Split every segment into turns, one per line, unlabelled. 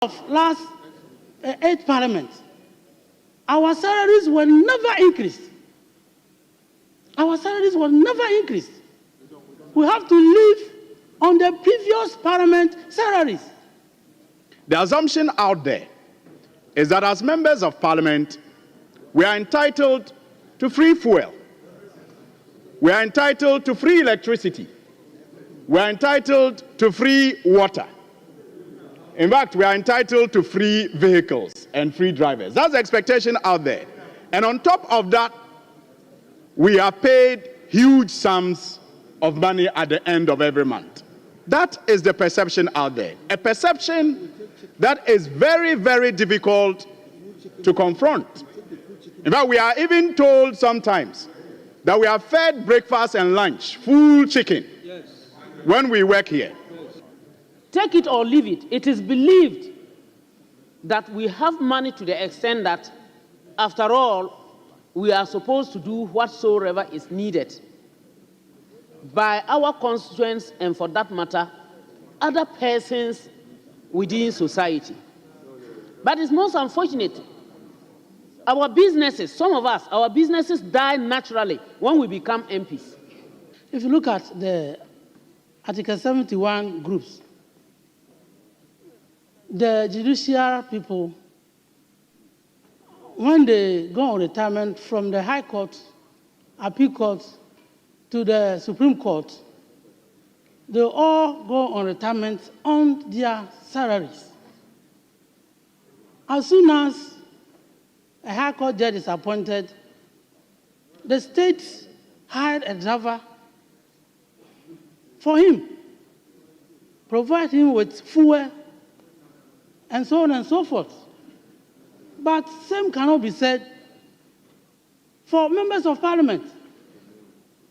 of last 8 parliaments, our salaries were never increased. Our salaries were never increased. We have to live on the previous parliament salaries.
The assumption out there is that as members of parliament, we are entitled to free fuel. We are entitled to free electricity. We are entitled to free water. In fact, we are entitled to free vehicles and free drivers. That's the expectation out there. And on top of that, we are paid huge sums of money at the end of every month. That is the perception out there. A perception that is very, very difficult to confront. In fact, we are even told sometimes that we are fed breakfast and lunch, full chicken, when we work here.
Take it or leave it. It is believed that we have money to the extent that, after all, we are supposed to do whatsoever is needed by our constituents and, for that matter, other persons within society. But it's most unfortunate. Our businesses, some of us, our businesses die naturally when we become MPs.
If you look at the Article 71 groups, the judicial people, when they go on retirement from the High Court, Appeal Court, to the Supreme Court, they all go on retirement on their salaries. As soon as a High Court judge is appointed, the state hired a driver for him, provide him with fuel, and so on and so forth. But same cannot be said for members of parliament.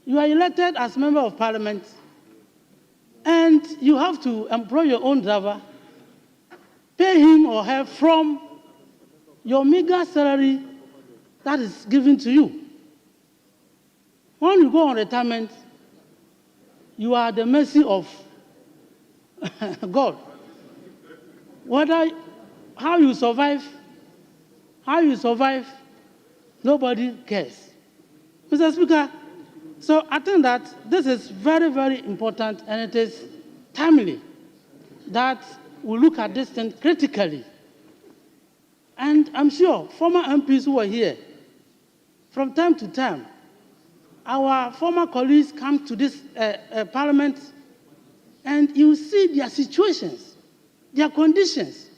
You are elected as member of parliament, and you have to employ your own driver, pay him or her from your meager salary that is given to you. When you go on retirement, you are at the mercy of God. Whether how you survive, nobody cares. Mr. Speaker, so I think that this is very, very important, and it is timely that we look at this thing critically. And I'm sure former MPs who are here, from time to time, our former colleagues come to this parliament, and you see their situations, their conditions,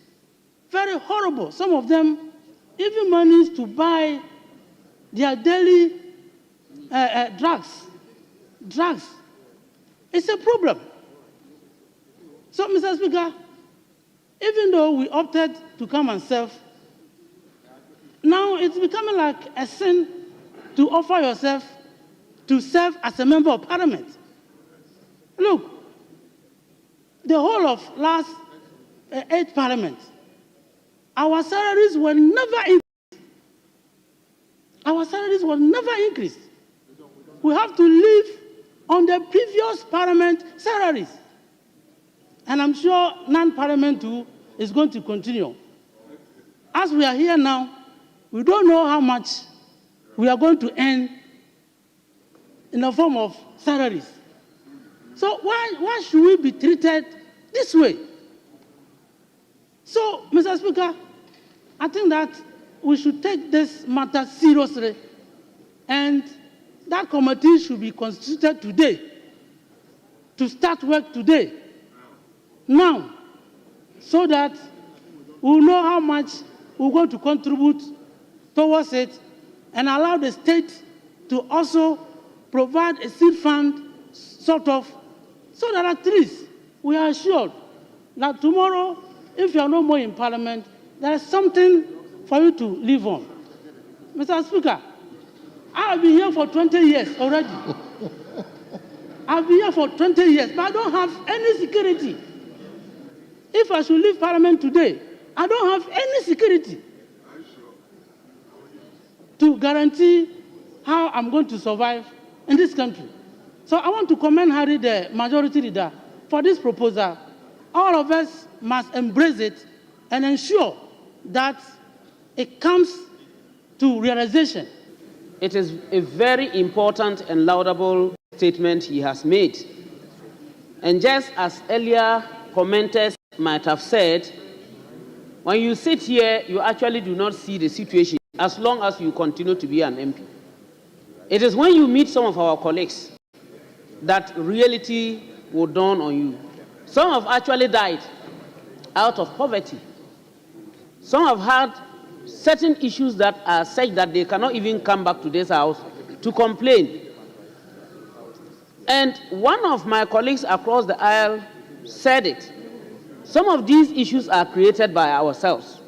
very horrible. Some of them even manage to buy their daily drugs. It's a problem. So, Mr. Speaker, even though we opted to come and serve, now it's becoming like a sin to offer yourself to serve as a member of parliament. Look, the whole of last 8 parliaments, our salaries were never increased. Our salaries were never increased. We have to live on the previous parliament salaries. And I'm sure non-parliament too is going to continue. As we are here now, we don't know how much we are going to earn in the form of salaries. So why should we be treated this way? So, Mr. Speaker, I think that we should take this matter seriously, and that committee should be constituted today, to start work today, now, so that we'll know how much we're going to contribute towards it, and allow the state to also provide a seed fund, sort of, so that at least we are assured that tomorrow, if you are no more in parliament, there is something for you to live on. Mr. Speaker, I have been here for 20 years already. I've been here for 20 years, but I don't have any security. If I should leave parliament today, I don't have any security to guarantee how I'm going to survive in this country. So I want to commend Harry, the majority leader, for this proposal. All of us must embrace it and ensure that it comes to realization.
It is a very important and laudable statement he has made. And just as earlier commenters might have said, when you sit here, you actually do not see the situation as long as you continue to be an MP. It is when you meet some of our colleagues that reality will dawn on you. Some have actually died out of poverty. Some have had certain issues that are such that they cannot even come back to this house to complain. And one of my colleagues across the aisle said it. Some of these issues are created by ourselves.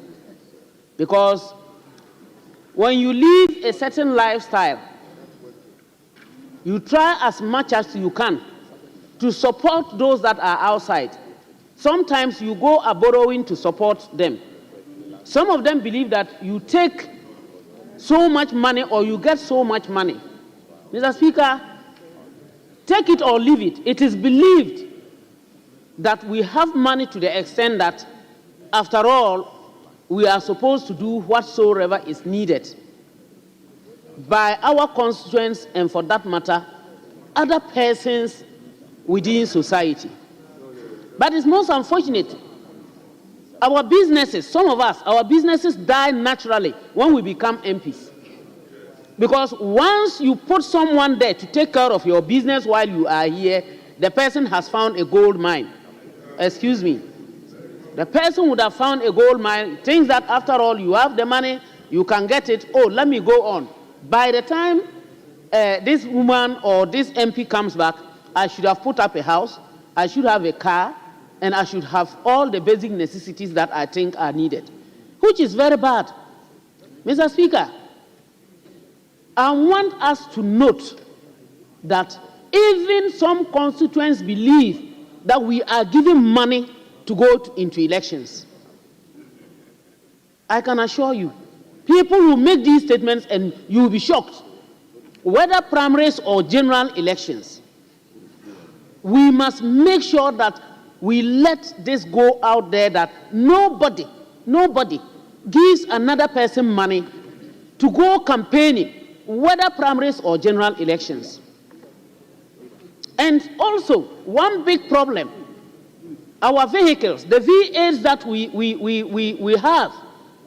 Because when you live a certain lifestyle, you try as much as you can to support those that are outside. Sometimes you go a borrowing to support them. Some of them believe that you take so much money or you get so much money. Mr. Speaker, take it or leave it. It is believed that we have money to the extent that, after all, we are supposed to do whatsoever is needed by our constituents and, for that matter, other persons within society. But it's most unfortunate. Our businesses, some of us, our businesses die naturally when we become MPs. Because once you put someone there to take care of your business while you are here, the person has found a gold mine. Excuse me. The person would have found a gold mine, thinks that after all you have the money, you can get it. Oh, let me go on. By the time this woman or this MP comes back, I should have put up a house, I should have a car, and I should have all the basic necessities that I think are needed, which is very bad. Mr. Speaker, I want us to note that even some constituents believe that we are giving money to go into elections. I can assure you, people will make these statements and you will be shocked. Whether primaries or general elections, we must make sure that we let this go out there that nobody gives another person money to go campaigning, whether primaries or general elections. And also, one big problem, our vehicles, the V8s that we have,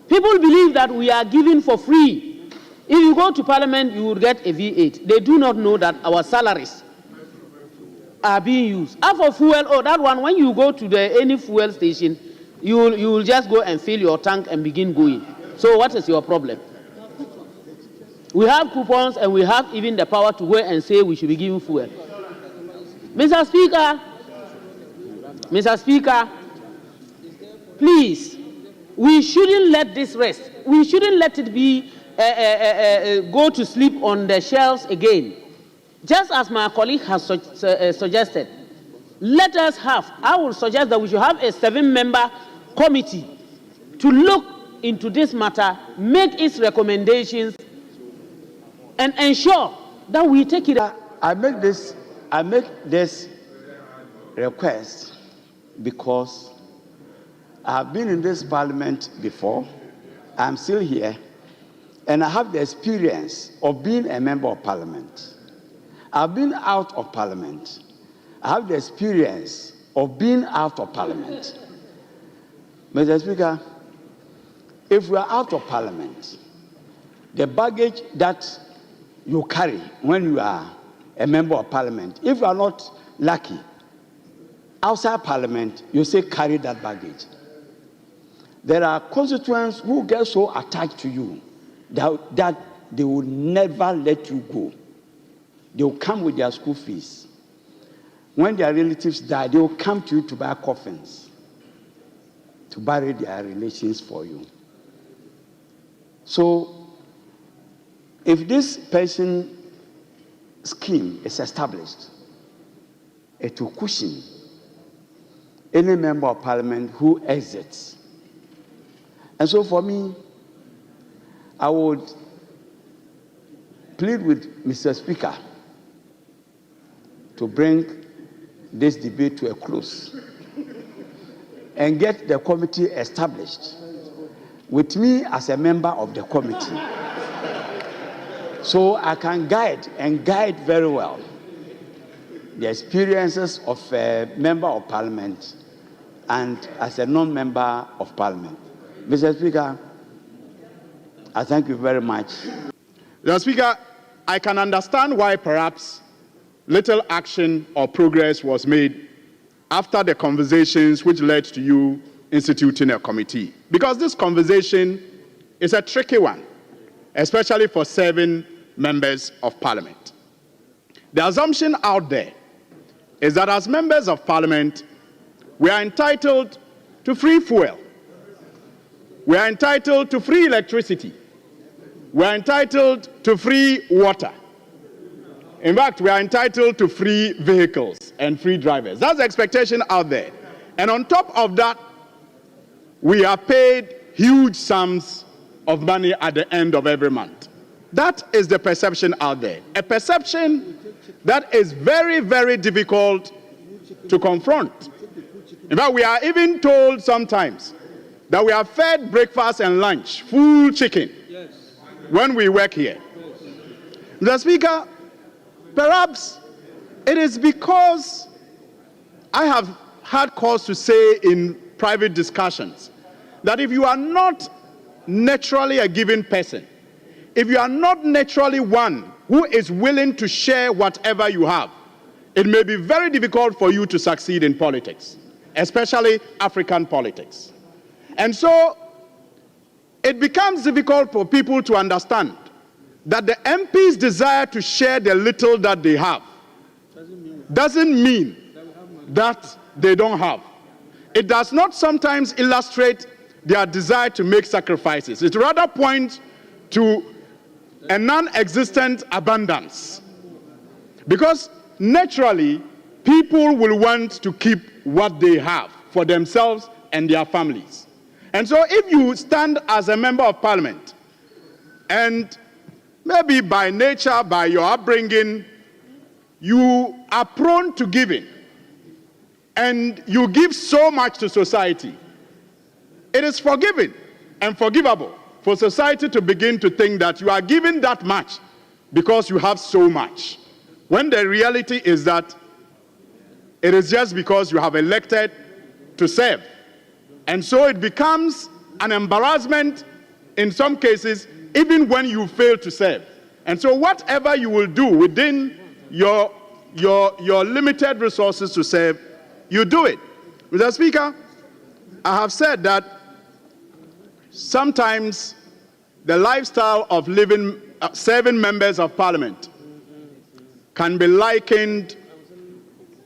people believe that we are giving for free. If you go to Parliament, you will get a V8. They do not know that our salaries are being used. As for fuel, oh, that one, when you go to any fuel station, you will just go and fill your tank and begin going. So what is your problem? We have coupons and we have even the power to go and say we should be giving fuel. Mr. Speaker, please, we shouldn't let this rest. We shouldn't let it be go to sleep on the shelves again. Just as my colleague has suggested, let us have, I will suggest that we should have a 7-member committee to look into this matter, make its recommendations, and ensure that we take it.
I make this request because I have been in this parliament before, I'm still here, and I have the experience of being a member of parliament. I've been out of parliament. I have the experience of being out of parliament. Mr. Speaker, if we are out of parliament, the baggage that you carry when you are a member of parliament, if you are not lucky, outside parliament, you say carry that baggage. There are constituents who get so attached to you that they will never let you go. They will come with their school fees. When their relatives die, they will come to you to buy coffins, to bury their relations for you. So, if this pension scheme is established, it will cushion any member of parliament who exits. And so for me, I would plead with Mr. Speaker to bring this debate to a close and get the committee established with me as a member of the committee. So I can guide very well the experiences of a member of parliament and as a non-member of parliament. Mr. Speaker, I thank you very much.
Mr. Speaker, I can understand why perhaps little action or progress was made after the conversations which led to you instituting a committee. Because this conversation is a tricky one, especially for 7 members of parliament. The assumption out there is that as members of parliament, we are entitled to free fuel. We are entitled to free electricity. We are entitled to free water. In fact, we are entitled to free vehicles and free drivers. That's the expectation out there. And on top of that, we are paid huge sums of money at the end of every month. That is the perception out there. A perception that is very, very difficult to confront. In fact, we are even told sometimes that we are fed breakfast and lunch, full chicken, when we work here. Mr. Speaker, perhaps it is because I have had cause to say in private discussions that if you are not naturally a giving person, if you are not naturally one who is willing to share whatever you have, it may be very difficult for you to succeed in politics, especially African politics. And so it becomes difficult for people to understand that the MP's desire to share the little that they have doesn't mean that they don't have. It does not sometimes illustrate their desire to make sacrifices. It rather points to a non-existent abundance. Because naturally, people will want to keep what they have for themselves and their families. And so if you stand as a member of parliament and maybe by nature, by your upbringing, you are prone to giving, and you give so much to society, it is forgiving and forgivable for society to begin to think that you are giving that much because you have so much, when the reality is that it is just because you have elected to serve. And so it becomes an embarrassment in some cases, even when you fail to serve. And so whatever you will do within your limited resources to serve, you do it. Mr. Speaker, I have said that sometimes the lifestyle of living 7 members of parliament can be likened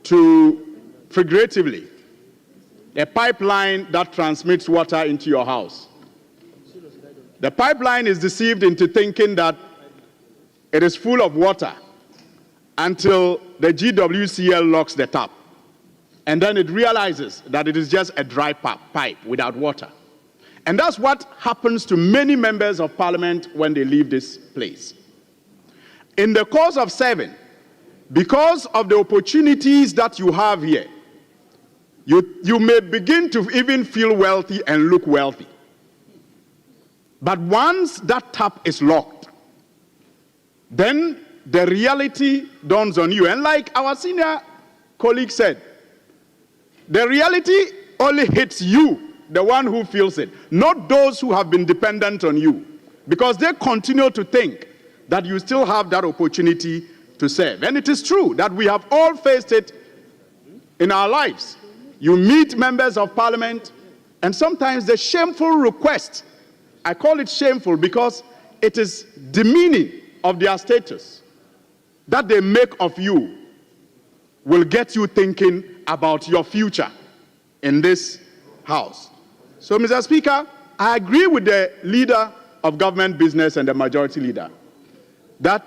to, figuratively, a pipeline that transmits water into your house. The pipeline is deceived into thinking that it is full of water until the GWCL locks the tap. And then it realizes that it is just a dry pipe without water. And that's what happens to many members of parliament when they leave this place. In the course of serving, because of the opportunities that you have here, you may begin to even feel wealthy and look wealthy. But once that tap is locked, then the reality dawns on you. And like our senior colleague said, the reality only hits you, the one who feels it, not those who have been dependent on you, because they continue to think that you still have that opportunity to serve. And it is true that we have all faced it in our lives. You meet members of parliament, and sometimes the shameful request, I call it shameful because it is demeaning of their status, that they make of you, will get you thinking about your future in this house. So, Mr. Speaker, I agree with the leader of government business and the majority leader that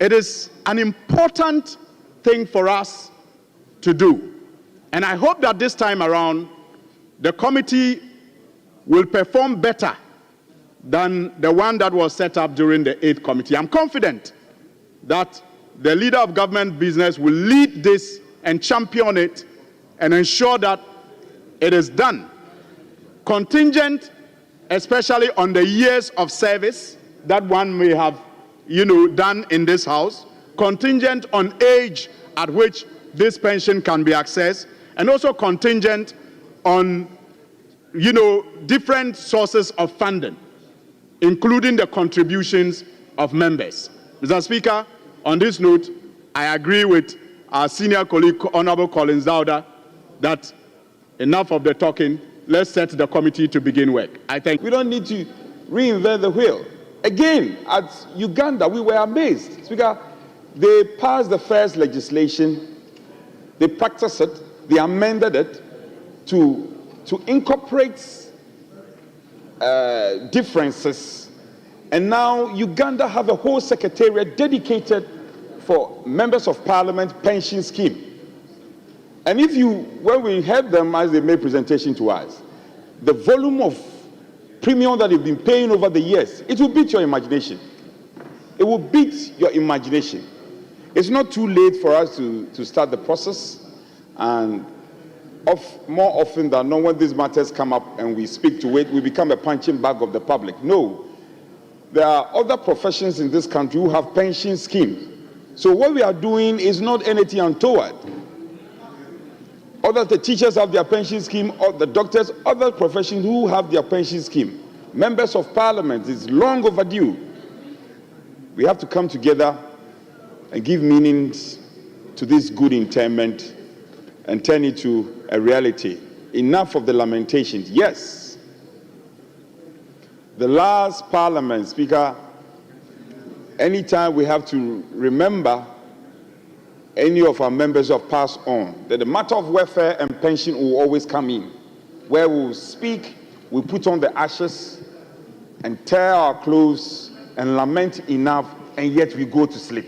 it is an important thing for us to do. And I hope that this time around, the committee will perform better than the one that was set up during the 8th committee. I'm confident that the leader of government business will lead this and champion it and ensure that it is done, contingent especially on the years of service that one may have, done in this house, contingent on age at which this pension can be accessed, and also contingent on, different sources of funding, including the contributions of members. Mr. Speaker, on this note, I agree with our senior colleague, Honorable Collins Dauda, that enough of the talking. Let's set the committee to begin work. I thank.
We don't need to reinvent the wheel. Again, at Uganda, we were amazed. Speaker, they passed the first legislation, they practiced it, they amended it to incorporate differences, and now Uganda have a whole secretariat dedicated for members of parliament pension scheme. And when we heard them as they made presentation to us, the volume of premium that they've been paying over the years, it will beat your imagination. It will beat your imagination. It's not too late for us to start the process, and more often than not, when these matters come up and we speak to it, we become a punching bag of the public. No, there are other professions in this country who have pension schemes. So what we are doing is not anything untoward. Other the teachers have their pension scheme, or the doctors, other professions who have their pension scheme. Members of parliament is long overdue. We have to come together and give meaning to this good interment and turn it to a reality. Enough of the lamentations. Yes, the last parliament, Speaker, anytime we have to remember any of our members who have passed on, that the matter of welfare and pension will always come in, where we'll speak, we'll put on the ashes and tear our clothes and lament enough, and yet we go to sleep.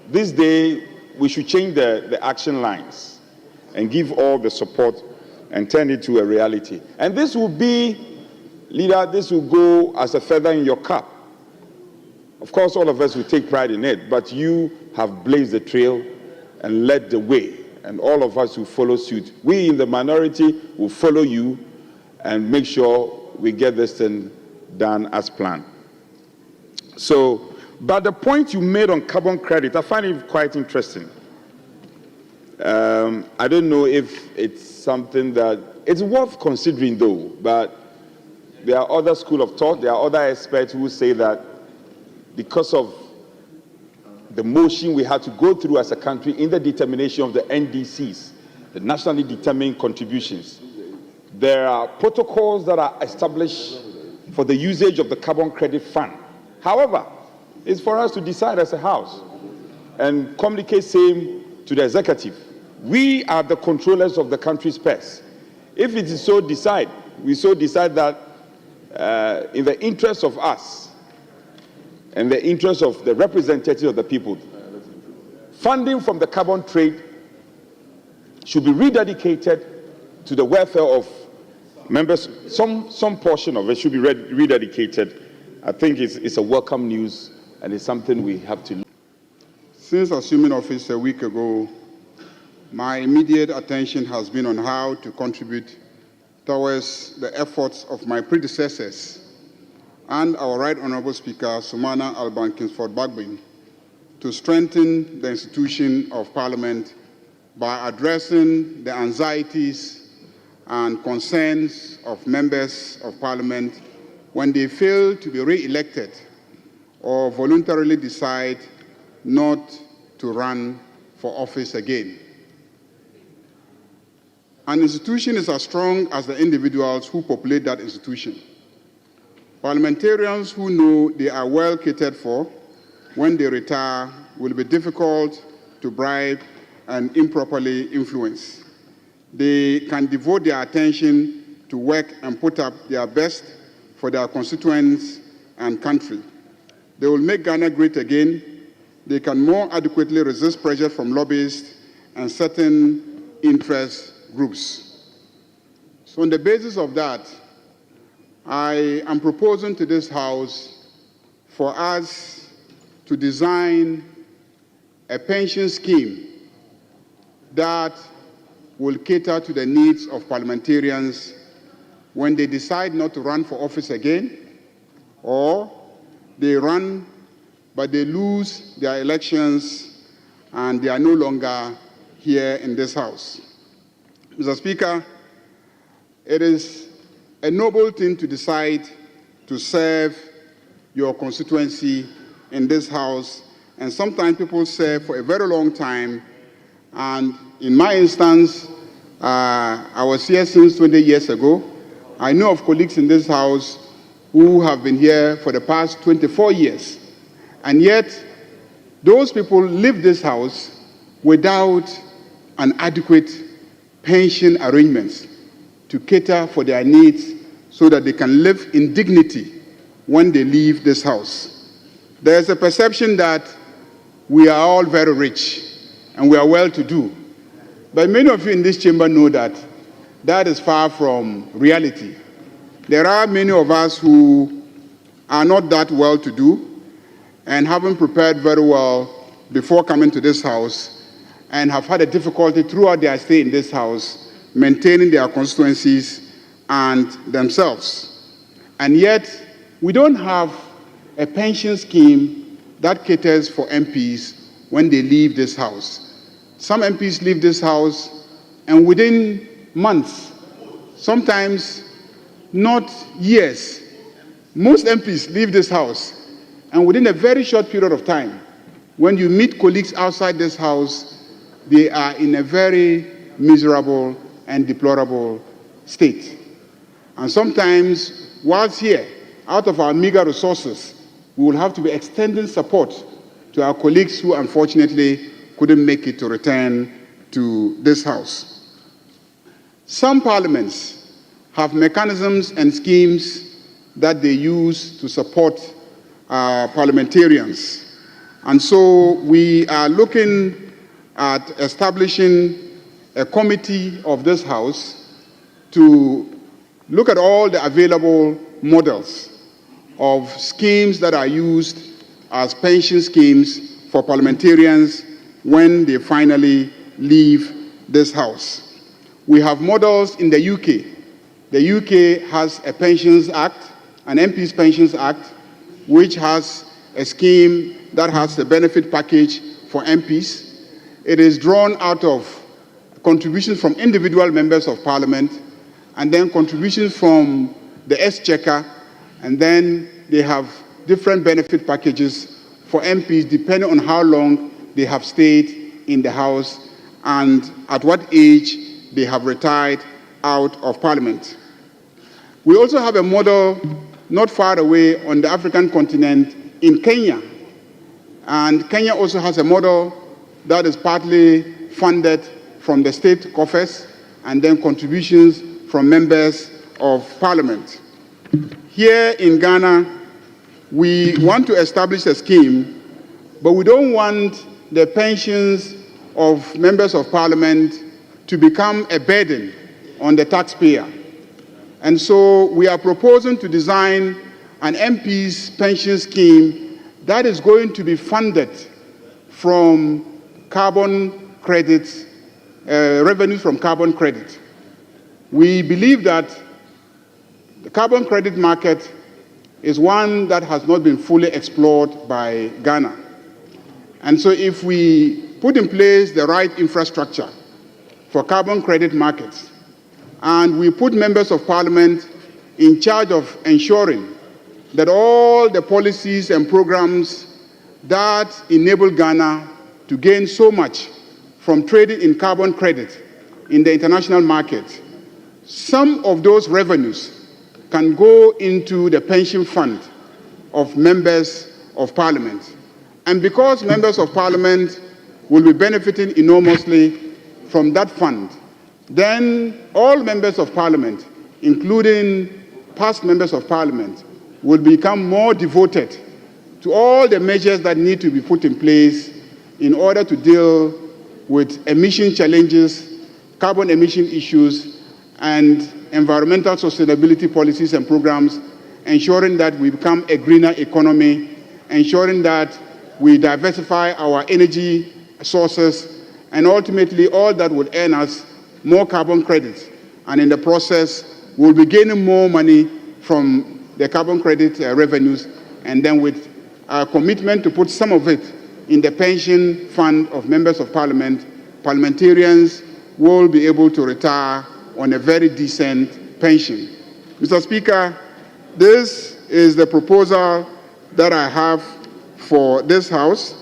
This day, we should change the action lines and give all the support and turn it to a reality. And this will be, leader, this will go as a feather in your cap. Of course, all of us will take pride in it, but you have blazed the trail and led the way, and all of us will follow suit. We in the minority will follow you and make sure we get this thing done as planned. So, but the point you made on carbon credit, I find it quite interesting. I don't know if it's something that, it's worth considering though, but there are other school of thought, there are other experts who say that because of the motion we had to go through as a country in the determination of the NDCs, the nationally determined contributions, there are protocols that are established for the usage of the carbon credit fund. However, it's for us to decide as a House and communicate same to the executive. We are the controllers of the country's purse. If it is so decide, we so decide that in the interest of us and the interest of the representatives of the people, funding from the carbon trade should be rededicated to the welfare of members. Some portion of it should be rededicated. I think it's a welcome news, and it's something we have to.
Since assuming office a week ago, my immediate attention has been on how to contribute towards the efforts of my predecessors and our Right Honourable Speaker, Sumana Alban Kingsford Bagbin, to strengthen the institution of Parliament by addressing the anxieties and concerns of members of Parliament when they fail to be re-elected or voluntarily decide not to run for office again. An institution is as strong as the individuals who populate that institution. Parliamentarians who know they are well catered for when they retire will be difficult to bribe and improperly influence. They can devote their attention to work and put up their best for their constituents and country. They will make Ghana great again. They can more adequately resist pressure from lobbyists and certain interest groups. So on the basis of that, I am proposing to this House for us to design a pension scheme that will cater to the needs of parliamentarians when they decide not to run for office again, or they run but they lose their elections and they are no longer here in this House. Mr. Speaker, it is a noble thing to decide to serve your constituency in this House, and sometimes people serve for a very long time. And in my instance, I was here since 20 years ago. I know of colleagues in this House who have been here for the past 24 years. And yet, those people leave this House without an adequate pension arrangements to cater for their needs so that they can live in dignity when they leave this House. There's a perception that we are all very rich and we are well-to-do. But many of you in this chamber know that that is far from reality. There are many of us who are not that well-to-do and haven't prepared very well before coming to this House and have had a difficulty throughout their stay in this House maintaining their constituencies and themselves. And yet, we don't have a pension scheme that caters for MPs when they leave this House. Some MPs leave this House and within months, sometimes not years, most MPs leave this House and within a very short period of time, when you meet colleagues outside this House, they are in a very miserable and deplorable state. And sometimes, whilst here, out of our meager resources, we will have to be extending support to our colleagues who unfortunately couldn't make it to return to this House. Some parliaments have mechanisms and schemes that they use to support parliamentarians. And so we are looking at establishing a committee of this House to look at all the available models of schemes that are used as pension schemes for parliamentarians when they finally leave this House. We have models in the UK. The UK has a Pensions Act, an MP's Pensions Act, which has a scheme that has a benefit package for MPs. It is drawn out of contributions from individual members of parliament, and then contributions from the exchequer, and then they have different benefit packages for MPs depending on how long they have stayed in the House and at what age they have retired out of parliament. We also have a model not far away on the African continent in Kenya. And Kenya also has a model that is partly funded from the state coffers and then contributions from members of parliament. Here in Ghana, we want to establish a scheme, but we don't want the pensions of members of parliament to become a burden on the taxpayer. And so we are proposing to design an MP's pension scheme that is going to be funded from carbon credits, revenues from carbon credit. We believe that the carbon credit market is one that has not been fully explored by Ghana. And so if we put in place the right infrastructure for carbon credit markets, and we put members of parliament in charge of ensuring that all the policies and programs that enable Ghana to gain so much from trading in carbon credit in the international market, some of those revenues can go into the pension fund of members of parliament. And because members of parliament will be benefiting enormously from that fund, then all members of parliament, including past members of parliament, will become more devoted to all the measures that need to be put in place in order to deal with emission challenges, carbon emission issues, and environmental sustainability policies and programs, ensuring that we become a greener economy, ensuring that we diversify our energy sources, and ultimately all that would earn us more carbon credits. And in the process, we'll be gaining more money from the carbon credit revenues, and then with our commitment to put some of it in the pension fund of members of parliament, parliamentarians will be able to retire on a very decent pension. Mr. Speaker, this is the proposal that I have for this House,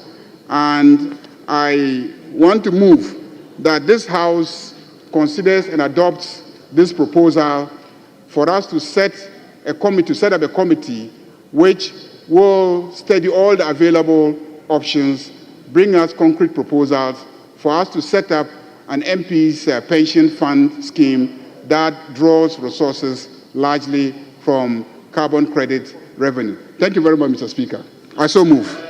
and I want to move that this House considers and adopts this proposal for us to set up a committee which will study all the available options, bring us concrete proposals for us to set up an MP's pension fund scheme that draws resources largely from carbon credit revenue. Thank you very much, Mr. Speaker. I so move.